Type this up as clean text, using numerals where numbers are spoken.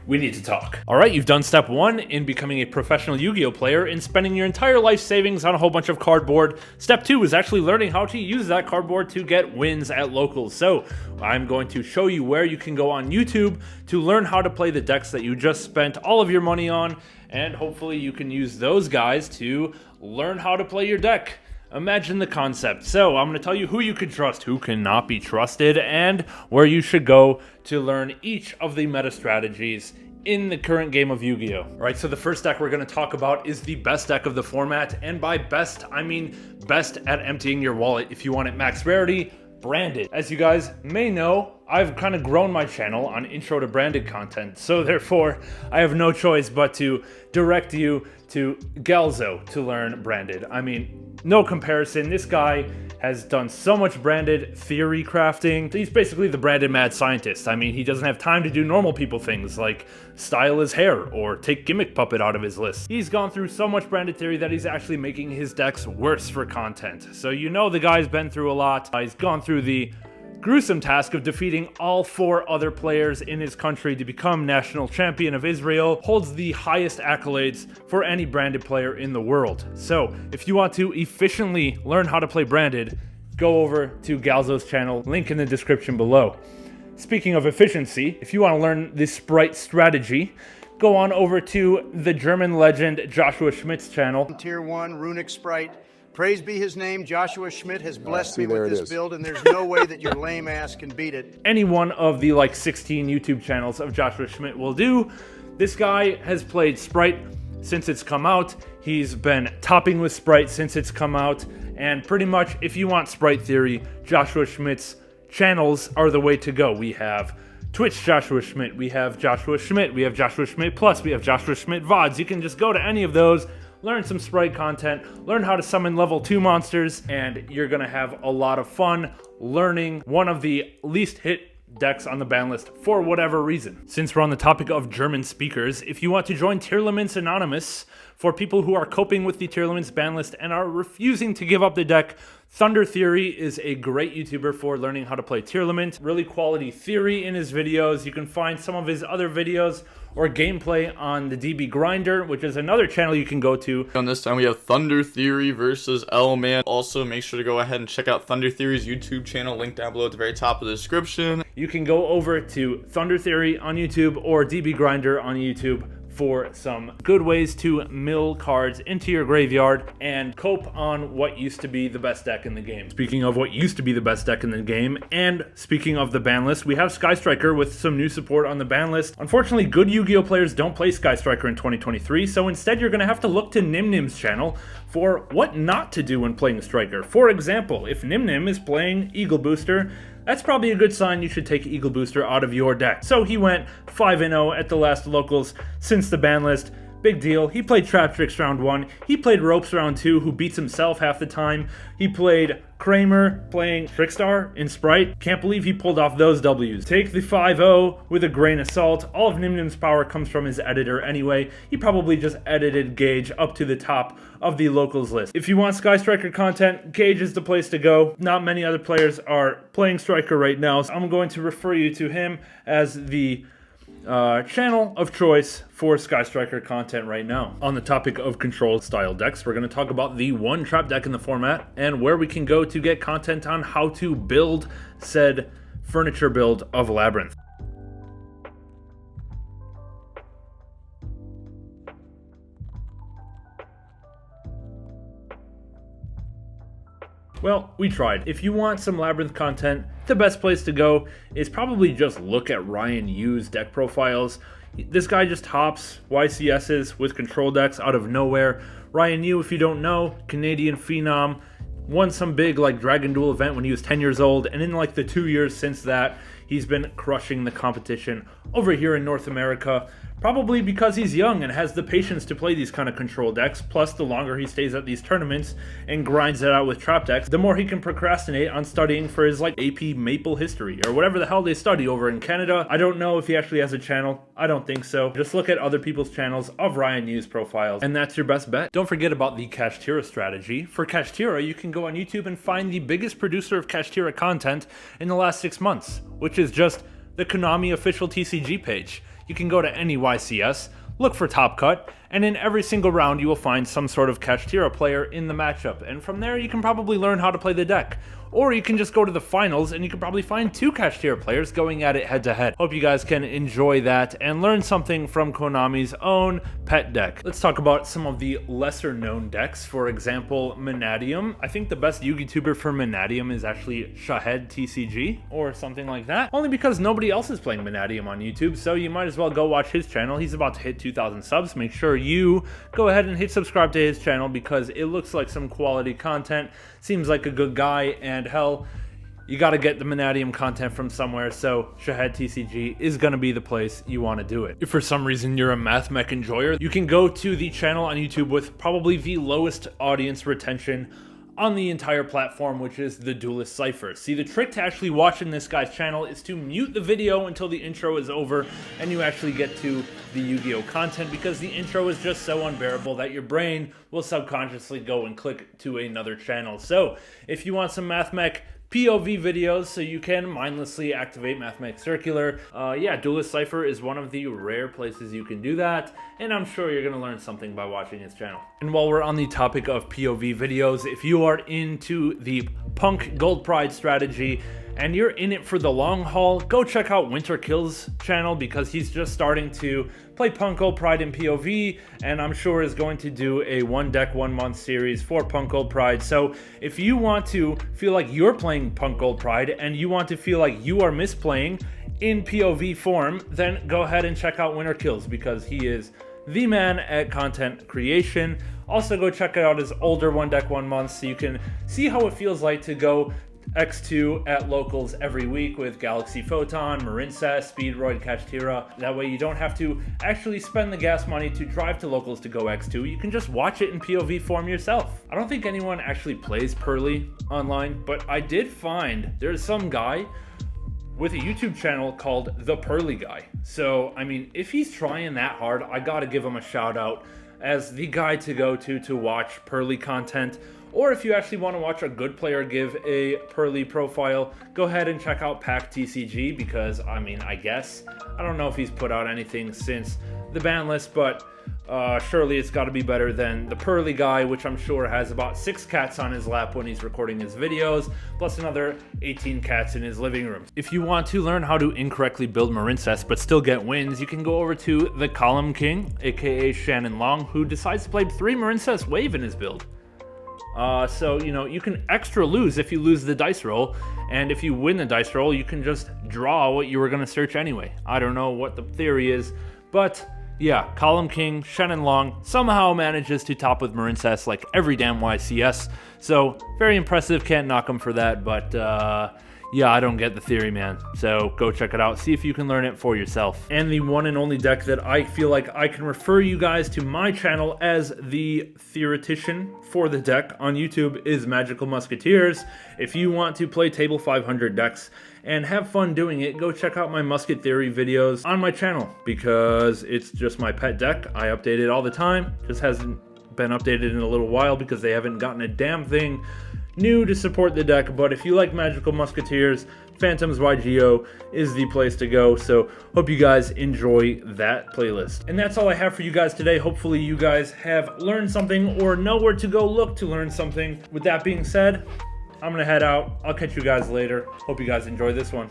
we need to talk. All right, you've done step 1 in becoming a professional Yu-Gi-Oh player and spending your entire life savings on a whole bunch of cardboard. Step 2 is actually learning how to use that cardboard to get wins at locals. So I'm going to show you where you can go on YouTube to learn how to play the decks that you just spent all of your money on, and hopefully you can use those guys to learn how to play your deck. Imagine the concept. So I'm going to tell you who you can trust, who cannot be trusted, and where you should go to learn each of the meta strategies in the current game of Yu-Gi-Oh! Alright, so the first deck we're going to talk about is the best deck of the format, and by best, I mean best at emptying your wallet if you want it max rarity, branded. As you guys may know, I've kind of grown my channel on intro to branded content, so therefore I have no choice but to direct you to Galzo to learn branded. I mean, no comparison. This guy has done so much branded theory crafting. He's basically the branded mad scientist. I mean, he doesn't have time to do normal people things like style his hair or take Gimmick Puppet out of his list. He's gone through so much branded theory that he's actually making his decks worse for content. So you know the guy's been through a lot. He's gone through the gruesome task of defeating all 4 other players in his country to become national champion of Israel, holds the highest accolades for any branded player in the world. So if you want to efficiently learn how to play branded, go over to Galzo's channel, link in the description below. Speaking of efficiency, if you want to learn the sprite strategy, go on over to the German legend Joshua Schmidt's channel. Tier 1 runic sprite. Praise be his name, Joshua Schmidt has blessed me with this build, and there's no way that your lame ass can beat it. Any one of the like 16 YouTube channels of Joshua Schmidt will do. This guy has played Sprite since it's come out. He's been topping with Sprite since it's come out. And pretty much if you want Sprite theory, Joshua Schmidt's channels are the way to go. We have Twitch Joshua Schmidt, we have Joshua Schmidt, we have Joshua Schmidt Plus, we have Joshua Schmidt VODs. You can just go to any of those, learn some Sprite content, learn how to summon level 2 monsters, and you're gonna have a lot of fun learning one of the least hit decks on the ban list for whatever reason. Since we're on the topic of German speakers, if you want to join Tierlements Anonymous, for people who are coping with the Tierlements ban list and are refusing to give up the deck, Thunder Theory is a great YouTuber for learning how to play Tierlement. Really quality theory in his videos. You can find some of his other videos or gameplay on the DB Grinder, which is another channel you can go to. On this time we have Thunder Theory versus L-Man. Also make sure to go ahead and check out Thunder Theory's YouTube channel, link down below at the very top of the description. You can go over to Thunder Theory on YouTube or DB Grinder on YouTube for some good ways to mill cards into your graveyard and cope on what used to be the best deck in the game. Speaking of what used to be the best deck in the game, and speaking of the ban list, we have Sky Striker with some new support on the ban list. Unfortunately, good Yu-Gi-Oh players don't play Sky Striker in 2023, so instead you're going to have to look to Nimnim's channel for what not to do when playing Striker. For example, if Nimnim is playing Eagle Booster, that's probably a good sign you should take Eagle Booster out of your deck. So he went 5-0 at the last locals since the ban list. Big deal. He played Trap Tricks round 1. He played Ropes round 2, who beats himself half the time. He played Kramer playing Trickstar in Sprite. Can't believe he pulled off those W's. Take the 5-0 with a grain of salt. All of Nimnim's power comes from his editor anyway. He probably just edited Gage up to the top of the locals list. If you want Sky Striker content, Gage is the place to go. Not many other players are playing Striker right now, so I'm going to refer you to him as the channel of choice for Sky Striker content right now. On the topic of control style decks, we're going to talk about the one trap deck in the format and where we can go to get content on how to build said furniture build of Labyrinth. Well, we tried. If you want some Labyrinth content, the best place to go is probably just look at Ryan Yu's deck profiles. This guy just hops YCSs with control decks out of nowhere. Ryan Yu, if you don't know, Canadian phenom, won some big like Dragon Duel event when he was 10 years old, and in like the 2 years since that, he's been crushing the competition over here in North America. Probably because he's young and has the patience to play these kind of control decks, plus the longer he stays at these tournaments and grinds it out with trap decks, the more he can procrastinate on studying for his like AP Maple history or whatever the hell they study over in Canada. I don't know if he actually has a channel. I don't think so. Just look at other people's channels of Ryan Yu's profiles, and that's your best bet. Don't forget about the Cash Tira strategy. For Cash Tira, you can go on YouTube and find the biggest producer of Cash Tira content in the last 6 months, which is just the Konami official TCG page. You can go to any YCS, look for Top Cut, and in every single round you will find some sort of catch Tira player in the matchup, and from there you can probably learn how to play the deck. Or you can just go to the finals and you can probably find 2 catch Tira players going at it head to head. Hope you guys can enjoy that and learn something from Konami's own pet deck. Let's talk about some of the lesser known decks. For example, Manadium. I think the best Yugituber for Manadium is actually Shahed TCG or something like that. Only because nobody else is playing Manadium on YouTube, so you might as well go watch his channel. He's about to hit 2,000 subs. Make sure you go ahead and hit subscribe to his channel because it looks like some quality content. Seems like a good guy, and hell, you got to get the Manadium content from somewhere, so Shahed TCG is going to be the place you want to do it. If for some reason you're a math mech enjoyer, you can go to the channel on YouTube with probably the lowest audience retention on the entire platform, which is the Duelist Cipher. See, the trick to actually watching this guy's channel is to mute the video until the intro is over and you actually get to the Yu-Gi-Oh content, because the intro is just so unbearable that your brain will subconsciously go and click to another channel. So if you want some math mech POV videos so you can mindlessly activate Mathematics Circular, yeah, Duelist Cipher is one of the rare places you can do that, and I'm sure you're going to learn something by watching his channel. And while we're on the topic of POV videos, if you are into the Punk Gold Pride strategy and you're in it for the long haul, go check out Winterkill's channel, because he's just starting to play Punk Gold Pride in POV, and I'm sure is going to do a 1 deck 1 month series for Punk Gold Pride. So if you want to feel like you're playing Punk Gold Pride and you want to feel like you are misplaying in POV form, then go ahead and check out Winterkill's, because he is the man at content creation. Also go check out his older 1 deck 1 month so you can see how it feels like to go X2 at locals every week with Galaxy Photon, Marincess, Speedroid, Catch Tira. That way you don't have to actually spend the gas money to drive to locals to go X2. You can just watch it in POV form yourself. I don't think anyone actually plays Pearly online, but I did find there's some guy with a YouTube channel called The Pearly Guy. So, I mean, if he's trying that hard, I gotta give him a shout out as the guy to go to watch Pearly content. Or if you actually want to watch a good player give a Pearly profile, go ahead and check out Pack TCG, because, I mean, I don't know if he's put out anything since the ban list, but surely it's got to be better than the Pearly Guy, which I'm sure has about 6 cats on his lap when he's recording his videos, plus another 18 cats in his living room. If you want to learn how to incorrectly build Marincess but still get wins, you can go over to the Column King, aka Shannon Long, who decides to play 3 Marincess Wave in his build. So, you know, you can extra lose if you lose the dice roll, and if you win the dice roll, you can just draw what you were going to search anyway. I don't know what the theory is, but yeah, Column King, Shannon Long, somehow manages to top with Marincess like every damn YCS, so very impressive, can't knock him for that, but yeah, I don't get the theory, man. So go check it out. See if you can learn it for yourself. And the one and only deck that I feel like I can refer you guys to my channel as the theoretician for the deck on YouTube is Magical Musketeers. If you want to play Table 500 decks and have fun doing it, go check out my Musket Theory videos on my channel, because it's just my pet deck. I update it all the time. Just hasn't been updated in a little while because they haven't gotten a damn thing new to support the deck. But if you like Magical Musketeers, Phantoms Yugioh is the place to go. So hope you guys enjoy that playlist. And that's all I have for you guys today. Hopefully you guys have learned something or know where to go look to learn something. With that being said, I'm gonna head out. I'll catch you guys later. Hope you guys enjoy this one.